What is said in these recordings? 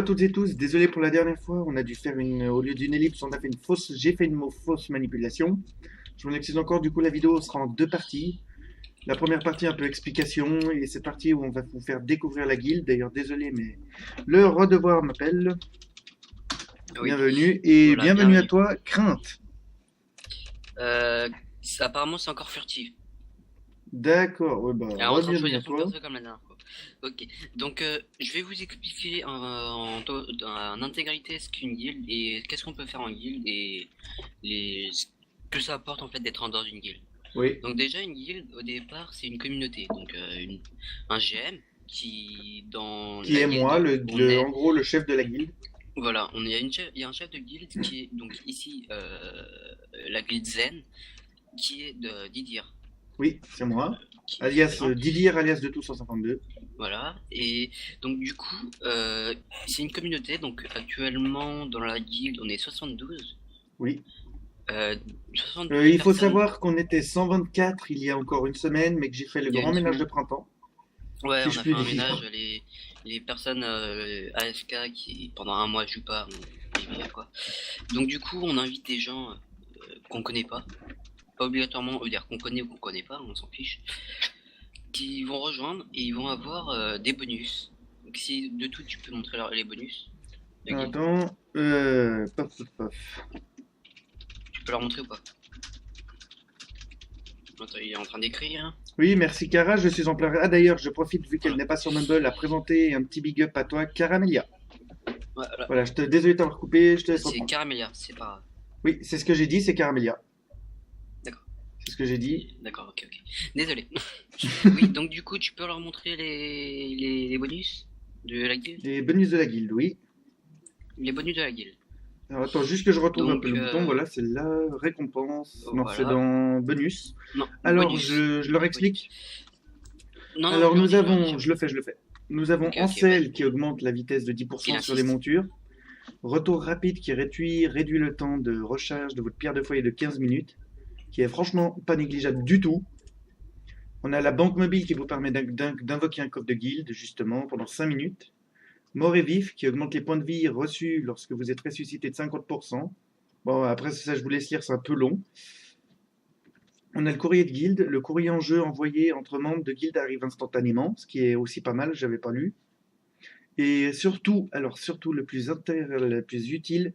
Re toutes et tous, désolé pour la dernière fois, on a dû faire au lieu d'une ellipse, on a fait une fausse, j'ai fait une fausse manipulation. Je m'en excuse encore, du coup la vidéo sera en deux parties. La première partie un peu explication, et c'est partie où on va vous faire découvrir la guilde. D'ailleurs, désolé, mais le redevoir m'appelle. Oui, Bienvenue, et voilà, bienvenue à bienvenue. toi, Crainte. Apparemment, c'est encore furtif. D'accord, ouais, bah, Alors, en train de re-bienvenue à choisir son toi. perso comme la dernière fois. Ok, donc je vais vous expliquer en intégralité ce qu'une guilde et qu'est-ce qu'on peut faire en guilde et ce que ça apporte en fait d'être dans une guilde. Oui, Donc déjà, une guilde, au départ, c'est une communauté. Donc un GM qui, dans qui la est moi, guilde, on est... en gros le chef de la guilde. Voilà, il y a un chef de guilde qui est donc ici la guilde Zen, qui est de Didier, Oui, c'est moi. qui est Alias présent. Didier, alias de tout 152. Voilà, et donc du coup, c'est une communauté, donc actuellement dans la guilde on est 72, Oui. 72 Il faut personnes, savoir qu'on était 124 il y a encore une semaine, mais que j'ai fait le il y a grand une ménage de semaine. printemps, Ouais, si on je a fait puis un ménage, dire. les personnes AFK qui pendant un mois jouent pas, quoi. Donc du coup on invite des gens qu'on connaît pas obligatoirement, on veut dire qu'on connaît ou qu'on connaît pas, on s'en fiche, qui vont rejoindre et ils vont avoir des bonus. Donc si de tout tu peux montrer les bonus de guilde, Attends, paf, paf, paf. tu peux leur montrer ou pas? Attends, il est en train d'écrire. Oui, merci Cara, je suis en plein. Ah d'ailleurs, je profite vu qu'elle Voilà. n'est pas sur Mumble à présenter un petit big up à toi, Caramelia. Voilà. Voilà, désolé de t'avoir coupé, je te laisse C'est reprendre. Caramelia, c'est pas grave. Oui, c'est ce que j'ai dit, c'est Caramelia. D'accord. C'est ce que j'ai dit. D'accord, ok, ok. Désolé. Oui, donc du coup, tu peux leur montrer les bonus de la guilde. Les bonus de la guilde, oui. Les bonus de la guilde. Alors attends, juste que je retrouve un peu Donc, le bouton, voilà, c'est la récompense. Non, c'est voilà. dans bonus. Non, Alors, bonus. je leur Les bonus. explique. Non, non, Alors nous je leur dis avons, jamais. je le fais. Nous avons Ok, ok, Ansel qui vas-y. augmente la vitesse de Il 10% sur les insiste. montures. Retour rapide qui réduit le temps de recharge de votre pierre de foyer de 15 minutes, qui est franchement pas négligeable du tout. On a la banque mobile qui vous permet d'invoquer un coffre de guilde, justement, pendant 5 minutes. Mort et vif qui augmente les points de vie reçus lorsque vous êtes ressuscité de 50%. Bon, après ça, je vous laisse lire, c'est un peu long. On a le courrier de guilde. Le courrier en jeu envoyé entre membres de guilde arrive instantanément, ce qui est aussi pas mal, j'avais pas lu. Et surtout, alors surtout le plus utile,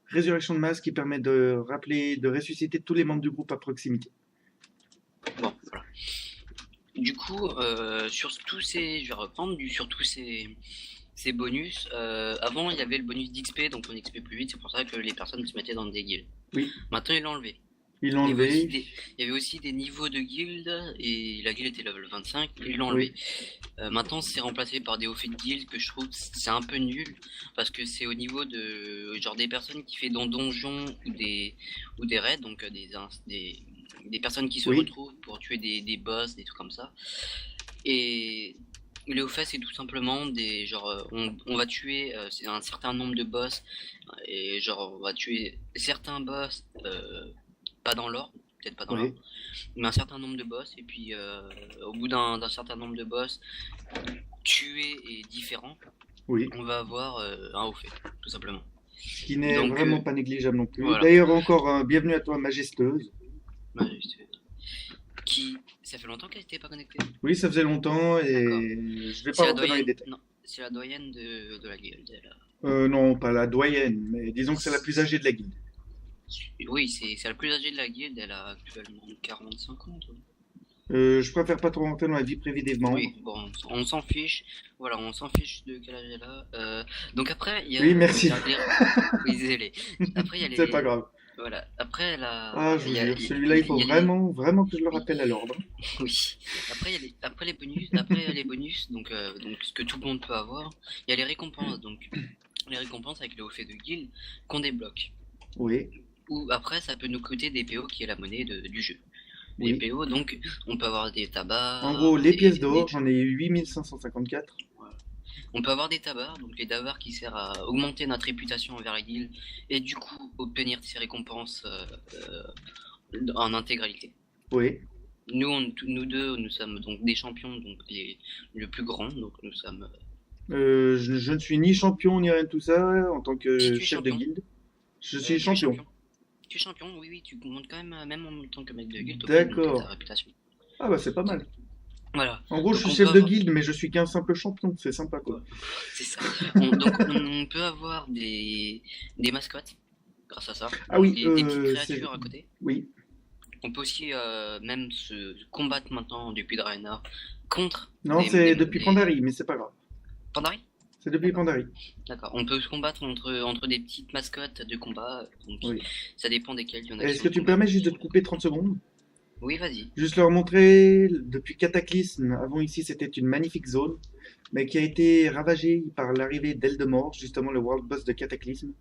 résurrection de masse qui permet de rappeler, de ressusciter tous les membres du groupe à proximité. Bon, voilà. Du coup, sur tous ces, je vais reprendre sur tous ces bonus. Avant, il y avait le bonus d'XP, donc on XP plus vite. C'est pour ça que les personnes se mettaient dans des guildes. Oui, Maintenant, ils l'ont enlevé. ils l'ont Il y avait aussi enlevé. des niveaux de guilde et la guilde était level 25, ils l'ont enlevé. Oui, Maintenant c'est remplacé par des hauts faits de guilde que je trouve c'est un peu nul parce que c'est au niveau de genre des personnes qui fait dans donjons ou des raids, donc des personnes qui se oui, retrouvent pour tuer des boss, des trucs comme ça. Et les hauts faits c'est tout simplement des genre on va tuer c'est un certain nombre de boss et genre on va tuer certains boss pas dans l'ordre, peut-être pas dans l'ordre, oui, mais un certain nombre de boss, et puis au bout d'un certain nombre de boss tués et différents, oui. on va avoir un haut fait, tout simplement. Ce qui n'est Donc vraiment pas négligeable non plus. voilà. D'ailleurs, encore bienvenue à toi, Majestueuse. Bah, qui ça fait longtemps qu'elle n'était pas connectée. Oui, ça faisait longtemps D'accord. et je vais pas C'est la rentrer dans les doyenne. détails. Non, c'est la doyenne de la guilde. Non, pas la doyenne, mais disons que c'est la plus âgée de la guilde. Oui, c'est la plus âgée de la guilde. Elle a actuellement 45 ans. Je préfère pas trop rentrer dans la vie privée des membres. Oui, bon, on s'en fiche. Voilà, on s'en fiche de quel âge elle a. Donc après, il y Oui, a merci. oui, désolé. Après, il y a C'est pas les. grave. Voilà. Après, Ah, je vous jure, celui-là, il faut il y a les. vraiment, vraiment que je le Oui, rappelle à l'ordre. oui. Après, il y a les. Après les bonus. Après, il y a les bonus. Donc, ce que tout le monde peut avoir. Il y a les récompenses. Donc, les récompenses avec le haut fait de guild qu'on débloque. Oui, Ou après, ça peut nous coûter des PO qui est la monnaie du jeu. Les oui. PO, donc, on peut avoir des En tabards, gros, les pièces d'or, j'en ai eu 8554. voilà. On peut avoir des tabards, donc les tabards qui servent à augmenter notre réputation envers la guilde et du coup obtenir ces récompenses en intégralité. Oui, Nous deux, nous sommes donc des champions, donc le plus grand, donc nous sommes Je ne suis ni champion ni rien de tout ça en tant Si que tu es chef de champion, guilde. Je suis tu es champion. champion. Tu es champion, oui, oui, tu montes quand même, même en tant que mec de guild, ok, donc ta D'accord. réputation. Ah bah c'est pas mal. Voilà. En gros, je Donc suis on peut chef de avoir. guilde, mais je suis qu'un simple champion. C'est sympa quoi. Ouais, c'est ça. On peut avoir des mascottes grâce à ça. Ah oui, Des petites c'est... créatures à côté. Oui. On peut aussi même se combattre maintenant depuis Draenor contre Non, c'est depuis des... Pandarie, mais c'est pas grave. Pandarie. C'est depuis D'accord. Pandarie. D'accord. On peut se combattre entre des petites mascottes de combat. Donc Oui. ça dépend desquelles. Il y en a qui Est-ce sont que tu me tombés. permets juste de te couper 30 secondes? Oui, vas-y. Juste leur montrer, depuis Cataclysme, avant ici c'était une magnifique zone, mais qui a été ravagée par l'arrivée d'Eldemort, justement le world boss de Cataclysme,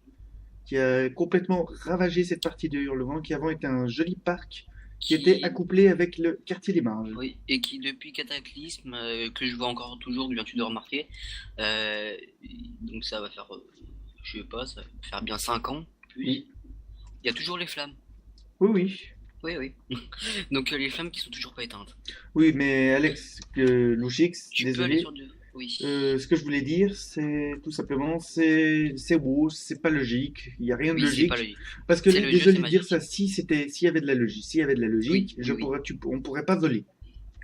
qui a complètement ravagé cette partie de Hurlevent, qui avant était un joli parc, qui était Qui accouplé avec le quartier des mages. Oui, et qui depuis Cataclysme, que je vois encore toujours, viens-tu de remarquer, euh, donc ça va faire, je sais pas, ça va faire bien 5 ans, plus. Oui, Il y a toujours les flammes. oui, oui. Oui, oui. Donc les flammes qui sont toujours pas éteintes. Oui, mais Alex, Louchix, Tu peux aller désolé. sur deux. Oui. Ce que je voulais dire, c'est tout simplement, c'est beau, c'est pas logique, il y a rien de Oui, c'est pas logique. logique. Parce que C'est le jeu, désolé c'est de dire magique. ça, si c'était, s'il y avait de la logique, s'il y avait de la Oui, logique, oui, oui. on pourrait pas voler.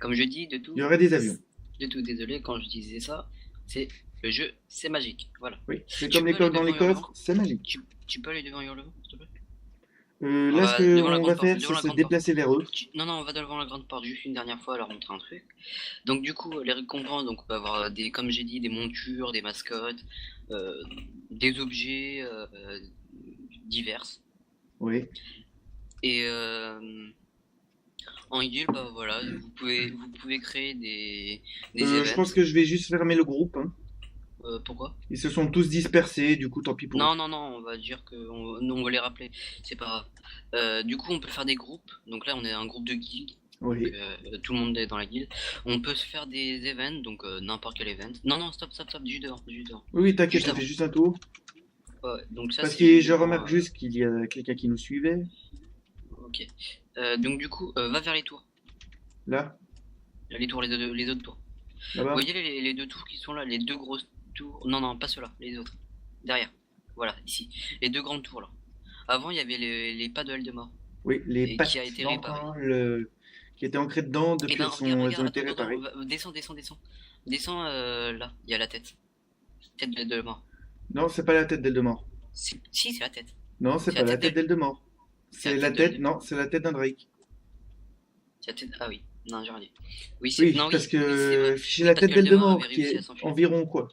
Comme je dis, Il y aurait des avions. désolé quand je disais ça, c'est le jeu, c'est magique. Voilà. Oui, c'est Tu comme les peux aller coques dans devant les coffres, Hurlevent. c'est magique. Tu peux aller devant Hurlevent, s'il te plaît. On Là, ce va devant la qu'on va grande porte, faire, devant c'est la se grande porte. déplacer vers eux. Non, non, on va devant la grande porte juste une dernière fois, leur montrer un truc. Donc du coup, les récompenses, donc on peut avoir des, comme j'ai dit, des montures, des mascottes, euh, des objets divers. Oui. Et en guild, bah voilà, vous pouvez créer des Je events. pense que je vais juste fermer le groupe, hein. Pourquoi? Ils se sont tous dispersés, du coup, tant pis pour eux. Non, non, non, on va dire que on va les rappeler, c'est pas grave. Du coup, on peut faire des groupes. Donc là, on est un groupe de guild. Donc, Oui. tout le monde est dans la guilde. On peut se faire des events, donc n'importe quel event. Non, non, stop, stop, stop, juste dehors, juste dehors. Oui, oui, t'inquiète, Juste je avant. fais juste un tour. Ouais, donc ça Parce c'est que juste je devant. remarque juste qu'il y a quelqu'un qui nous suivait. Ok. Donc du coup, va vers les tours. Là, Les tours, les autres tours. Vous là-bas. voyez les deux tours qui sont là, les deux grosses tours. Non, non, pas ceux-là, les autres. Derrière. Voilà, ici. Les deux grandes tours là. Avant, il y avait les pas de Eldemort. Oui, les Et qui a pattes été réparé. d'emprunt qui étaient ancrées dedans, Et depuis ben regarde, elles ont regarde, été attends, attends, réparées. descends, descends, descends. Descends là, il y a la tête. Tête d'Eldemort. Non, c'est pas la tête d'Eldemort. Si, c'est la tête. Non, c'est C'est pas la la tête tête d'El. d'Eldemort. C'est C'est la la tête tête, de. non, c'est la tête d'un Drake. C'est la tête. Ah oui, non, j'ai rien dit. Oui, c'est. Oui, Non, parce oui, oui, c'est que vrai. ficher Oui, la parce tête que Eldemort avait d'Eldemort, qui réussi est à s'enfuir. environ quoi?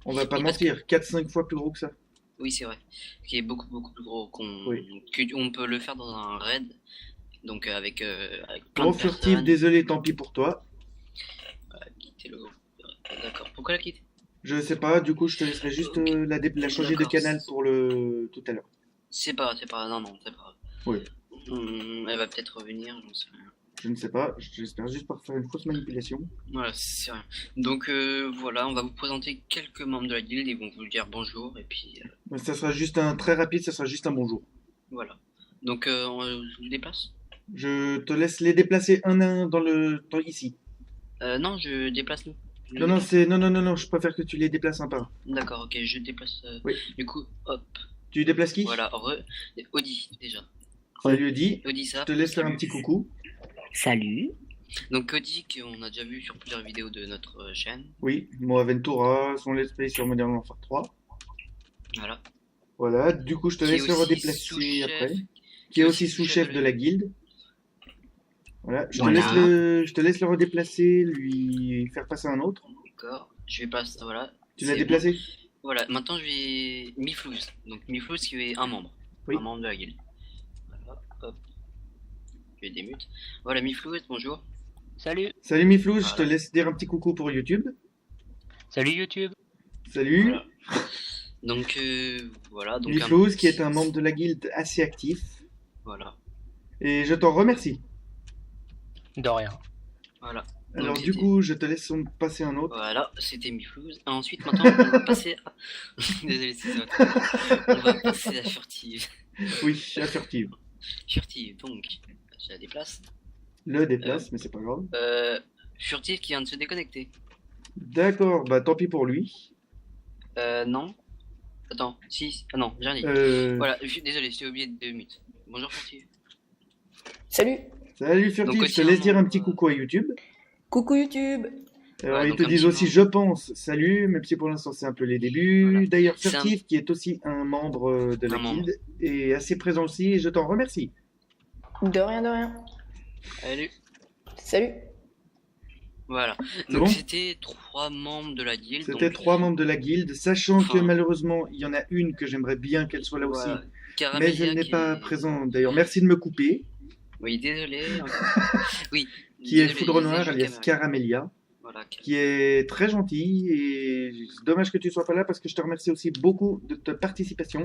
On va pas Oui, parce que. mentir, 4-5 fois plus gros que ça. Oui, c'est vrai. Qui est beaucoup, beaucoup plus gros Oui. on peut le faire dans un raid. Donc avec plein Bon, de furtif, personnes. désolé, tant pis pour toi. Quitter le groupe. D'accord. Pourquoi la quitter? Je sais pas, du coup, je te laisserai juste Ok, la changer de d'accord. canal pour le tout à l'heure. C'est pas. Non, non, c'est pas grave. Oui, Elle va peut-être revenir, j'en sais rien. je ne sais pas, j'espère juste pas faire une fausse manipulation. Voilà, c'est rien. Donc voilà, on va vous présenter quelques membres de la guilde, ils vont vous dire bonjour, et puis Mais ça sera juste un très rapide, ça sera juste un bonjour. voilà. Donc on se déplace? Je te laisse les déplacer un à un dans ici. Non, je déplace nous. Je Non, non, déplace. non, je préfère que tu les déplaces un par un. D'accord, ok, je déplace. Oui. Du coup, hop, Tu déplaces qui? voilà, Audi déjà. Salut Audi. Audi Je ça. te laisse faire un Salut. petit coucou. Salut. Donc Audi qu'on a déjà vu sur plusieurs vidéos de notre chaîne. Oui, moi Ventura, son let's play sur Modern Warfare 3. Voilà. Voilà, du coup je te Qui est laisse le aussi redéplacer sous-chef. après. Qui est aussi sous-chef de la guilde. Voilà, Voilà. je te laisse le redéplacer, lui faire passer un autre. D'accord. Je vais passer. Voilà. Tu l'as C'est déplacé? bon. Voilà, maintenant je vais. Miflouz. Donc Miflouz qui est un membre. Oui. Un membre de la guilde. Voilà, hop. Je démute. Voilà, Miflouz, bonjour. Salut. Salut Miflou, je te Voilà. laisse dire un petit coucou pour YouTube. Salut YouTube. Salut. Voilà. Donc voilà. Donc Miflou, qui est un membre de la guilde assez actif. Voilà. Et je t'en remercie. De rien. Voilà. Alors Donc, du c'était- coup, je te laisse en passer un autre. Voilà, c'était Miflouz. Ensuite, maintenant, on va passer à. Désolé, c'est ça. On va passer à Furtive. Oui, à furtive. Furtive, donc, je la déplace. Le déplace, mais c'est pas grave. Furtive qui vient de se déconnecter. D'accord, bah tant pis pour lui. Non. Attends, si. Ah non, j'en ai. Voilà, désolé, j'ai oublié de mute. Bonjour, Furtif. Salut. Salut Furtif, Donc, je te laisse dire un petit euh, coucou à YouTube. Coucou YouTube. Alors, Ouais, ils donc te un disent petit aussi membre. je pense, salut, même si pour l'instant c'est un peu les débuts. Voilà. D'ailleurs, C'est un- Furtif, qui est aussi un membre de la Un membre. guilde, est assez présent aussi et je t'en remercie. De rien, de rien. Salut. Salut. Voilà. C'est Donc bon c'était 3 membres de la guilde. C'était donc, 3 membres de la guilde, sachant que Enfin. malheureusement il y en a une que j'aimerais bien qu'elle soit là aussi, voilà. mais Caramélia elle n'est qui pas est- présente. D'ailleurs, merci de me couper. Oui, désolé. Oui. Qui est désolé, Foudre il Noire, disait alias juste Caramélia, Voilà. qui est très gentil et c'est dommage que tu sois pas là parce que je te remercie aussi beaucoup de ta participation.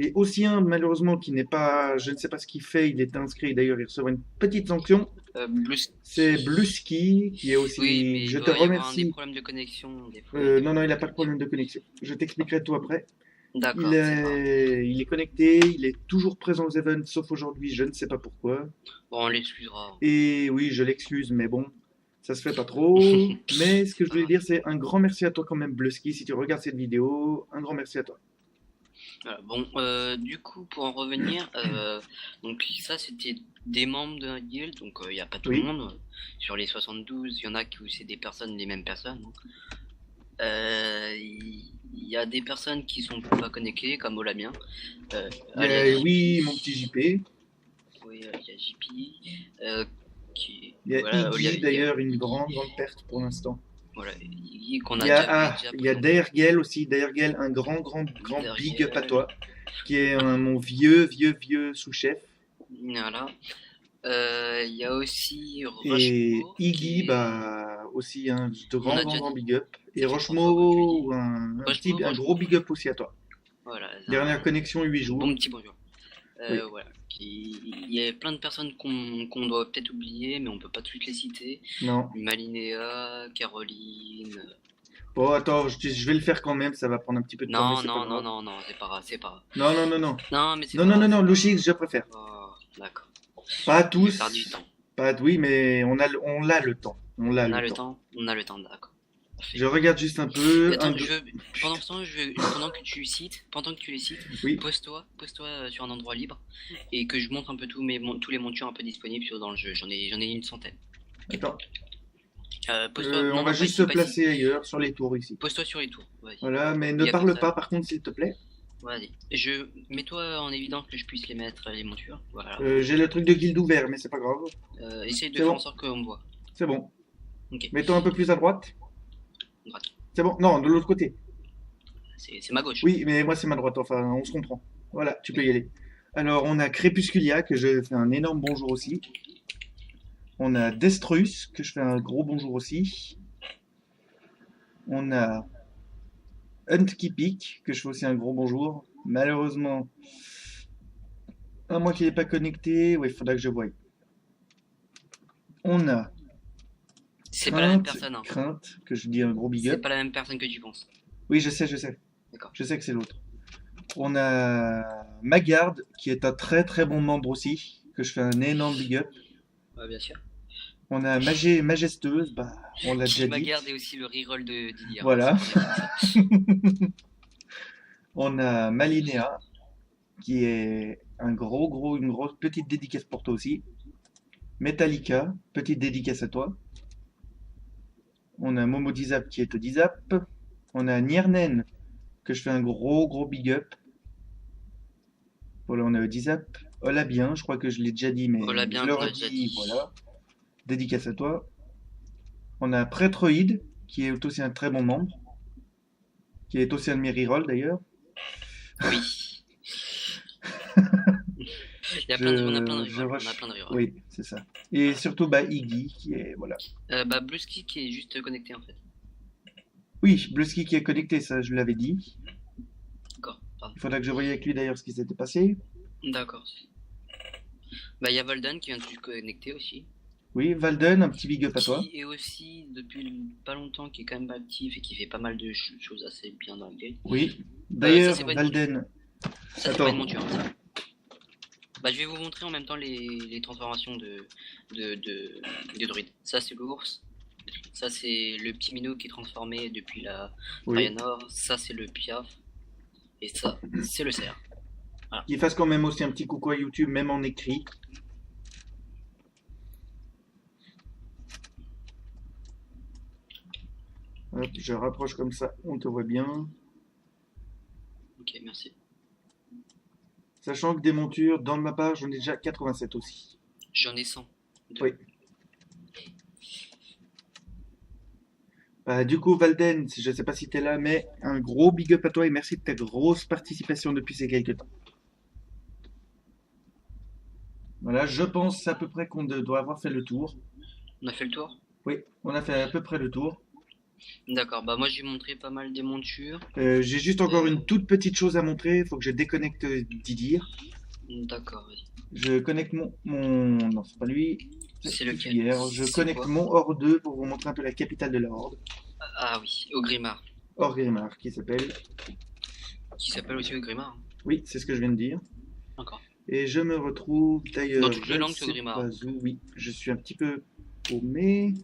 Et aussi un malheureusement qui n'est pas, je ne sais pas ce qu'il fait, il est inscrit d'ailleurs, il recevra une petite sanction. Blues. C'est Bluski qui est aussi. Oui, mais Je il te doit y avoir des remercie. problèmes de connexion des fois. Non, il n'a pas de problème de connexion. Je t'expliquerai tout après. D'accord. Il est connecté, il est toujours présent aux events, sauf aujourd'hui, je ne sais pas pourquoi. Bon, on l'excusera. Et oui, je l'excuse, mais bon, ça se fait pas trop. Mais ce que je voulais dire, c'est un grand merci à toi quand même, Bluski, si tu regardes cette vidéo, un grand merci à toi. Voilà, bon, du coup, pour en revenir, donc ça c'était des membres de la guilde, donc il n'y a pas tout Oui. le monde. Sur les 72, il y en a où c'est des personnes, les mêmes personnes. Il y a des personnes qui sont pas connectées, comme Olamien. alias Oui, JP. mon petit JP. Oui, il y a JP. Qui, Il y a voilà, Iggy, d'ailleurs, une grande perte pour l'instant. Voilà, Iggy qu'on a Il y a, déjà il y a présenté. Daergel aussi, Daergel, un grand Daergel. big up à toi, qui est mon vieux sous-chef. Voilà. Il y a aussi Et Rochefort, qui Iggy, est- bah, aussi un de On a déjà grand dit. big up. Et Ça fait Rochemo, Rochemo, un gros big up aussi à toi. Voilà. Dernière connexion 8 jours. Bon petit bonjour. Oui. Voilà. Il y a plein de personnes qu'on doit peut-être oublier, mais on peut pas toutes les citer. Non. Malinéa, Caroline. Bon, attends, je vais le faire quand même, ça va prendre un petit peu de temps. mais Non, c'est pas non, grave. non, non, c'est pas grave, c'est pas grave. Non. Non, mais c'est Non, pas grave. non, Luchix, je préfère. Oh, d'accord. Pas Je vais tous. perdre du temps. Pas, oui, mais on a le temps. On a le temps. On a le temps, d'accord. Je regarde juste un peu. Attends, un, deux- pendant ce temps, pendant que tu les cites, Oui. pose-toi sur un endroit libre et que je montre un peu tous les montures un peu disponibles dans le jeu. J'en ai une centaine. Attends. Pose-toi. On va juste se placer ailleurs, sur les tours ici. Pose-toi sur les tours. Vas-y. Voilà, mais Il ne y a parle personne. pas par contre, s'il te plaît. Vas-y. Mets-toi en évidence que je puisse les mettre les montures. Voilà. J'ai le truc de guilde ouvert, mais c'est pas grave. Essaye de c'est faire bon. en sorte qu'on me voit. C'est bon. Ok. Mets-toi un peu plus à droite. Droite. C'est bon. Non, de l'autre côté. C'est ma gauche. Oui, mais moi c'est ma droite. Enfin, on se comprend. Voilà, tu peux y aller. Alors, on a Crépusculia, que je fais un énorme bonjour aussi. On a Destrus, que je fais un gros bonjour aussi. On a Huntkeepik, que je fais aussi un gros bonjour. Malheureusement, à moins qu'il n'est pas connecté, oui, il faudra que je voie. On a C'est pas la même personne. Hein. Crainte, que je dis un gros big C'est up. pas la même personne que tu penses. Oui, je sais. D'accord. Je sais que c'est l'autre. On a Magarde, qui est un très bon membre aussi, que je fais un énorme big up. Ouais, bien sûr. On a Majestueuse, bah, on l'a déjà Ma dit. garde et aussi le reroll de Didier. Voilà. On a Malinéa, qui est une grosse petite dédicace pour toi aussi. Metallica, petite dédicace à toi. On a Momo Dizap qui est au Dizap. On a Niernen, que je fais un gros big up. Voilà, on a au Dizap. Hola bien, je crois que je l'ai déjà dit, mais Hola bien, je le on l'a déjà redis, dit. voilà. Dédicace à toi. On a Prétroïde, qui est aussi un très bon membre. Qui est aussi un de mes rerolls d'ailleurs. Oui. Il y a plein de, on a plein de Je rerolls. rush. On a plein de rerolls. Oui, c'est ça. Et surtout, bah, Iggy, qui est, voilà. Blueski qui est juste connecté en fait. Oui, Bluski qui est connecté, ça je l'avais dit. D'accord, pardon. Il faudra que je voie avec lui d'ailleurs ce qui s'était passé. D'accord. Il y a Valden qui vient de se connecter aussi. Oui, Valden, un petit big up à toi. Qui est aussi depuis pas longtemps, qui est quand même actif et qui fait pas mal de choses assez bien dans le game. Oui. D'ailleurs, ça, c'est pas une Valden. Ça c'est pas une monture. Ça. Je vais vous montrer en même temps les transformations de druide. Ça c'est l'ours. Ça, c'est le petit minot qui est transformé depuis la Oui. Draenor. Ça, c'est le Piaf. Et ça, c'est le cerf. Qu'il fasse quand même aussi un petit coucou à YouTube, même en écrit. Hop, je rapproche comme ça, on te voit bien. Ok, merci. Sachant que des montures, dans ma part, j'en ai déjà 87 aussi. J'en ai 100. Oui. Du coup, Valden, je ne sais pas si tu es là, mais un gros big up à toi et merci de ta grosse participation depuis ces quelques temps. Voilà, je pense à peu près qu'on doit avoir fait le tour. On a fait le tour? Oui, on a fait à peu près le tour. D'accord, bah moi j'ai montré pas mal des montures. J'ai juste encore une toute petite chose à montrer. Il faut que je déconnecte Didier. D'accord, oui. Je connecte mon... Non, c'est pas lui. C'est lequel? Hier. Je C'est connecte quoi? mon Horde 2 pour vous montrer un peu la capitale de la Horde. Ah oui, Orgrimmar. Orgrimmar, qui s'appelle. Qui s'appelle aussi Orgrimmar. Oui, c'est ce que je viens de dire. D'accord. Et je me retrouve d'ailleurs. Dans toutes les je langues, ne c'est sais Orgrimmar. pas où. Oui, je suis un petit peu paumé.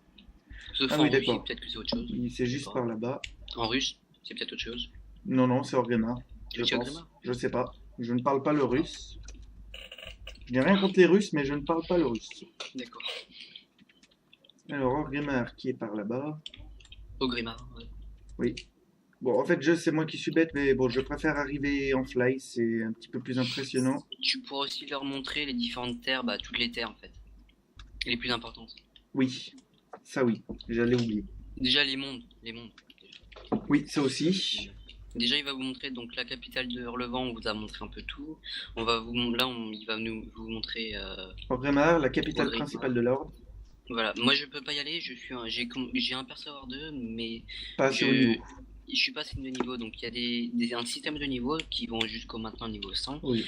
Sauf Ah en oui, russe, d'accord. peut-être que c'est autre chose. Oui, c'est juste par là-bas. En russe, c'est peut-être autre chose. Non, non, c'est Orgrimmar. Je C'est pense. Orgrimmar? Je sais pas. Je ne parle pas le russe. Je n'ai rien contre les Russes, mais je ne parle pas le russe. D'accord. Alors, Orgrimmar qui est par là-bas. Orgrimmar, ouais. Oui. Bon, en fait, c'est moi qui suis bête, mais bon, je préfère arriver en fly, c'est un petit peu plus impressionnant. Tu pourras aussi leur montrer les différentes terres, bah toutes les terres en fait. Et les plus importantes. Oui, ça oui, j'allais oublier. Déjà les mondes, Oui, ça aussi. Déjà il va vous montrer donc la capitale de Hurlevent, on vous a montré un peu tout. On va vous il va vous montrer Orgrimmar, la capitale Orgrimmar. principale de l'ordre. Voilà, moi je peux pas y aller, j'ai un perceveur 2 mais Pas assez haut niveau. je suis pas assez de niveau, donc il y a un système de niveau qui vont jusqu'au maintenant niveau 100. Oui.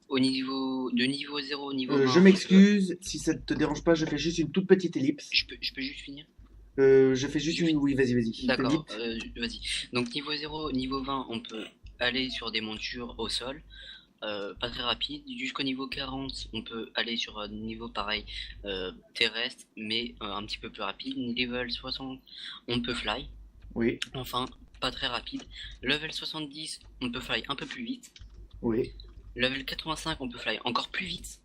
Au niveau de niveau 0 au niveau 20. Je m'excuse, si ça ne te dérange pas, je fais juste une toute petite ellipse. Je peux juste finir? Je fais juste une... Oui, vas-y. D'accord, vas-y. Donc niveau 0, niveau 20, on peut aller sur des montures au sol. Pas très rapide. Jusqu'au niveau 40, on peut aller sur un niveau pareil terrestre, mais un petit peu plus rapide. Level 60, on peut fly. Oui. Enfin, pas très rapide. Level 70, on peut fly un peu plus vite. Oui. Level 85, on peut fly encore plus vite.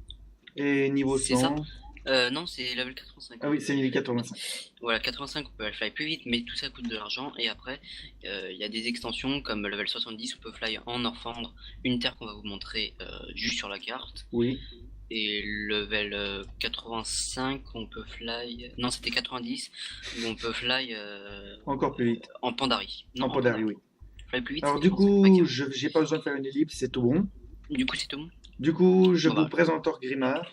Et niveau 100? C'est ça? Non, c'est level 85. Ah oui, c'est niveau 85. Voilà, 85, on peut fly plus vite, mais tout ça coûte de l'argent. Et après, il y a des extensions comme level 70, on peut fly en Orphandre, une terre qu'on va vous montrer juste sur la carte. Oui. Et level 85, on peut fly... Non, c'était 90, où on peut fly... Encore plus vite. En Pandarie. Non, en Pandarie, oui. Fly plus vite. Alors du coup, j'ai pas besoin de faire une ellipse, c'est tout bon. Du coup, c'est tout bon. Du coup, je vous présente Orgrimmar,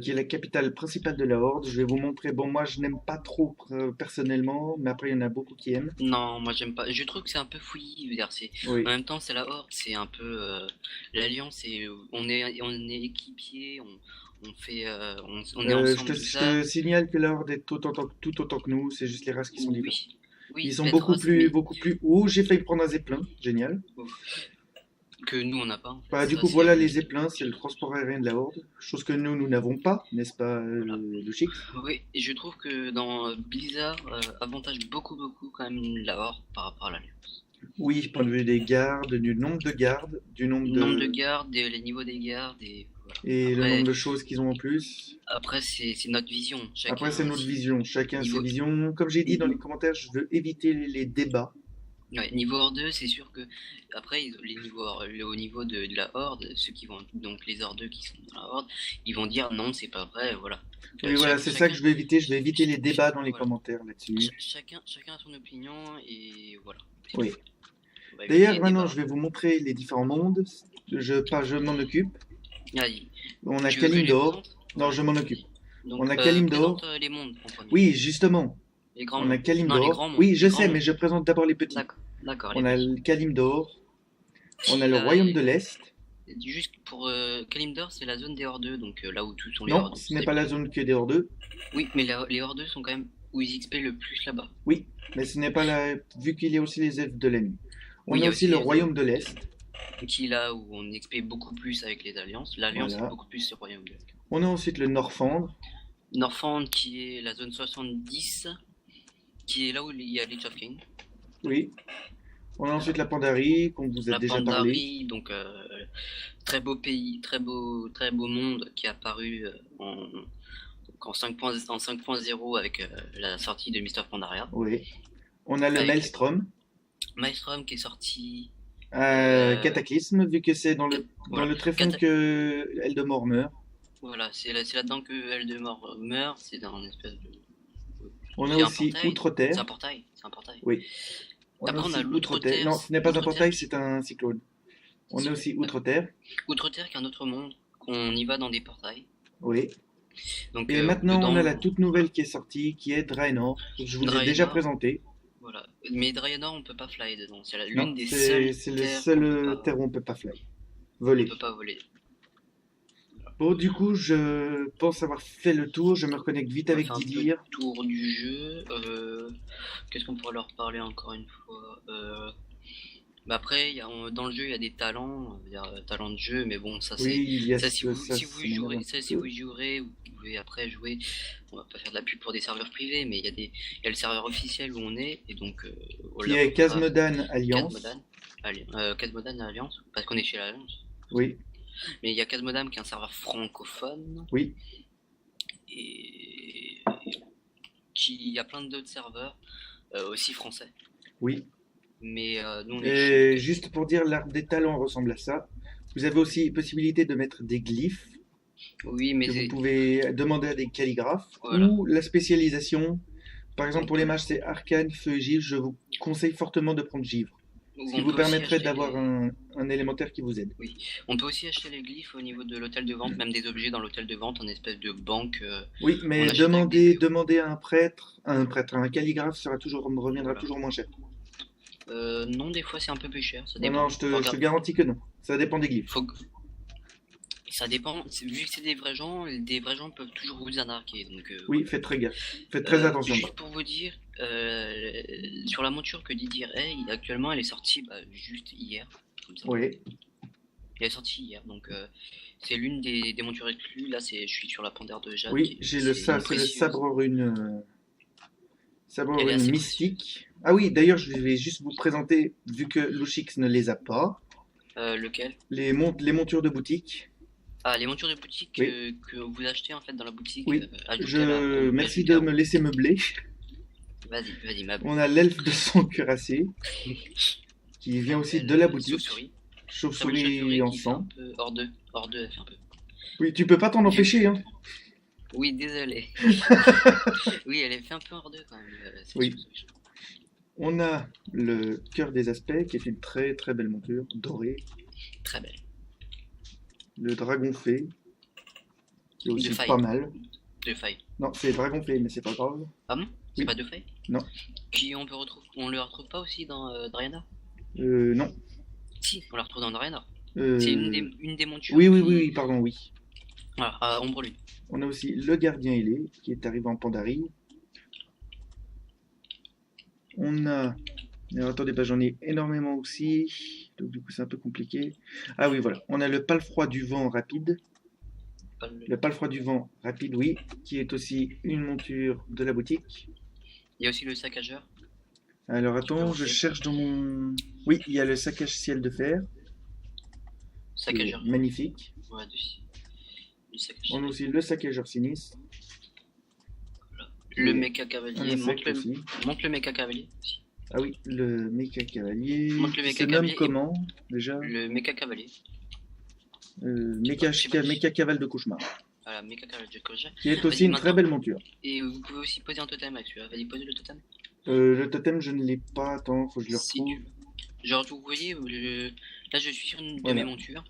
qui est la capitale principale de la Horde. Je vais vous montrer, bon, moi je n'aime pas trop personnellement, mais après il y en a beaucoup qui aiment. Non, moi j'aime pas. Je trouve que c'est un peu fouillis, je veux dire, Oui. En même temps, c'est la Horde, c'est un peu l'Alliance, et on est équipiers, on fait, on est ensemble. Je te signale que la Horde est tout autant que nous, c'est juste les races qui sont différentes. Oui, ils sont beaucoup plus hauts. J'ai failli prendre un zeppelin, génial. Que nous on n'a pas. En fait. Bah, du coup, voilà, les zeppelins, c'est le transport aérien de la Horde, chose que nous n'avons pas, n'est-ce pas, logique? Oui, et je trouve que dans Blizzard avantage beaucoup quand même la Horde par rapport à l'Alliance. Oui, point de vue des gardes, du nombre de gardes, du nombre de gardes, les niveaux des gardes, et voilà. Et après, le nombre de choses qu'ils ont en plus. Après, c'est notre vision. Après, c'est notre vision. Chacun ses visions. Comme j'ai dit dans les commentaires, je veux éviter les débats. Ouais, niveau Horde, c'est sûr que après au niveau de la Horde, ceux qui vont donc les Hordeux qui sont dans la Horde, ils vont dire non, c'est pas vrai, voilà. Oui, voilà, c'est ça que je vais éviter. Je vais éviter les débats dans les commentaires là-dessus. Chacun a son opinion et voilà. Oui. D'ailleurs, maintenant, je vais vous montrer les différents mondes. Je m'en occupe. On a Kalimdor. Non, je m'en occupe. Donc, on a Kalimdor. Les mondes. Oui, justement. On a Kalimdor. Oui, je sais, mais je présente d'abord les petits. D'accord. On a Kalimdor. On a le Royaume de l'Est. Juste pour Kalimdor, c'est la zone des Hordeux, donc là où tous sont les Hordeux. Non, ce n'est pas la zone que des Hordeux. Oui, mais les Hordeux sont quand même où ils XP le plus là-bas. Oui, mais ce n'est pas là, vu qu'il y a aussi les elfes de l'ennemi. On a aussi le Royaume de l'Est. Qui est là où on XP beaucoup plus avec les alliances. L'alliance est beaucoup plus le Royaume de l'Est. On a ensuite le Norfandre. Northland qui est la zone 70, qui est là où il y a Lich of King. Oui. On a ensuite la Pandarie, qu'on vous a La déjà parlé. Pandarie, donc très beau pays, très beau monde qui est apparu en 5.0 avec la sortie de Mist of Pandaria. Oui. On a le Avec- Maelstrom. Maelstrom qui est sorti. Cataclysme, vu que c'est dans le Voilà. tréfonds que Eldemort meurt. Voilà, c'est là-dedans que Eldemort meurt, c'est dans une espèce de... On c'est a un aussi portail. Outre-Terre. C'est un portail, c'est un portail. Oui. Après, on a aussi l'Outre-Terre. Non, ce n'est pas un Outre-Terre. portail, c'est un cyclone. On a aussi Outre-Terre. Outre-Terre qui est un autre monde, qu'on y va dans des portails. Oui. Donc, Et maintenant, dedans, on a la toute nouvelle qui est sortie, qui est Draenor. Je vous l'ai déjà présenté. Voilà. Mais Draenor, on peut pas fly dedans. C'est Non, l'une des c'est seules le terres seul qu'on peut pas- terre où on peut pas fly. on Voler. peut pas voler. Bon, du coup, je pense avoir fait le tour. Je me reconnecte vite On avec fait un peu Didier. le tour du jeu. Qu'est-ce qu'on pourrait leur parler encore une fois après, dans le jeu, il y a des talents, talents de jeu, mais bon, ça c'est... Oui, il y a Ça, si vous, ça, si vous ça y jouerez, m'énerve un ça, si peu. vous y jouerez, vous pouvez après jouer. On va pas faire de la pub pour des serveurs privés, mais il y a le serveur officiel où on est, et donc Qui est Kazmodan Alliance. Kazmodan Alliance, parce qu'on est chez l'Alliance. Oui, Mais il y a Kazmodan qui est un serveur francophone, oui. et il y a plein d'autres serveurs aussi français. Oui. Mais nous on Et est juste pour dire, l'arbre des talents ressemble à ça. Vous avez aussi possibilité de mettre des glyphes oui, mais que vous pouvez demander à des calligraphes, Voilà. ou la spécialisation. Par exemple, pour les mages, c'est arcane, feu et givre. Je vous conseille fortement de prendre givre, ce qui vous permettrait d'avoir un élémentaire qui vous aide. On peut aussi acheter les glyphes au niveau de l'hôtel de vente, même des objets dans l'hôtel de vente en espèce de banque. Oui, mais on achète avec des- demander à un prêtre, un calligraphe reviendra Voilà. toujours moins cher. Non, des fois c'est un peu plus cher. Ça Non, dépend. non, je te garantis que non. Ça dépend des glyphes. Ça dépend. Vu que c'est des vrais gens peuvent toujours vous arnaquer. Donc, Oui, faites très gaffe. Faites très attention. Juste pour vous dire, sur la monture que Didier a, actuellement, elle est sortie juste hier. Comme ça. Oui. Elle est sortie hier, donc c'est l'une des montures exclues. Là, je suis sur la Pandaire de Jade. Oui, j'ai le sabre rune. Sabre Elle est rune assez mystique. Ah oui, d'ailleurs, je vais juste vous présenter, vu que Lushix ne les a pas, Lequel? les montures de boutique. Ah, les montures de boutique Oui. que vous achetez en fait dans la boutique. Oui. ajoutez à la- Merci de me laisser meubler. Vas-y, ma On a l'elfe de sang cuirassé, qui vient aussi de la boutique. Chauve-souris. Chauve-souris en qui fait un sang. peu hors deux, elle fait un peu. Oui, tu peux pas t'en empêcher, hein. Oui, désolé. Oui, elle est fait un peu hors deux quand même. cette Oui. chauve-souris. On a le cœur des aspects, qui est une très très belle monture, dorée. Très belle. Le dragon fée, qui est aussi faille. pas mal. Deux failles. Non, c'est dragon fée, mais c'est pas grave. Ah bon? C'est Oui. pas deux failles? Non. Qui on le retrouve pas aussi dans Draenor? Non. Si, on la retrouve dans Draenor. Euh, C'est une des montures. Oui, pardon, oui. Voilà, à Ombre Lune. On a aussi le gardien ailé, qui est arrivé en Pandarie. On a... Alors, attendez, j'en ai énormément aussi, donc du coup c'est un peu compliqué. Ah oui, voilà. On a le palefroid du vent rapide. Le palefroid du vent rapide, oui, qui est aussi une monture de la boutique. Il y a aussi le saccageur. Alors attends, je cherche dans mon... Oui, il y a le saccage ciel de fer. Saccageur. Magnifique. Ouais, du saccageur. On a aussi le saccageur sinistre. Le méca Un cavalier. insecte aussi. Monte le méca cavalier aussi. Ah oui, le méca cavalier. Montre le Qui méca se nomme cavalier et- comment déjà? Le méca cavalier. Méca cavale de cauchemar. Voilà, méca cavalier de Koja. Qui est aussi Vas-y, une très maintenant. belle monture. Et vous pouvez aussi poser un totem avec celui-là. Vas-y, posez le totem. Le totem, je ne l'ai pas. Attends, faut que je le Si retrouve. Genre, vous voyez, là je suis sur une de Voilà. mes montures.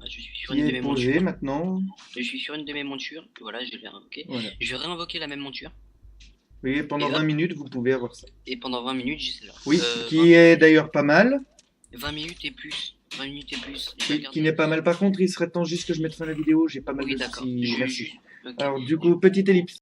Je suis sur Qui une de est mes posé montures. maintenant. Je suis sur une de mes montures. Voilà, je l'ai invoqué. Voilà. Je vais réinvoquer la même monture. Vous voyez, pendant Et 20 hop. minutes, vous pouvez avoir ça. Et pendant 20 minutes, j'ai celle-là. Oui, 20 qui est d'ailleurs pas mal. 20 minutes et plus. 20 minutes et plus. J'ai Oui, regardé. qui n'est pas mal. Par contre, il serait temps juste que je mette fin à la vidéo. J'ai pas mal Oui, de d'accord. soucis. Merci. Ok. Alors, du coup, petite ellipse.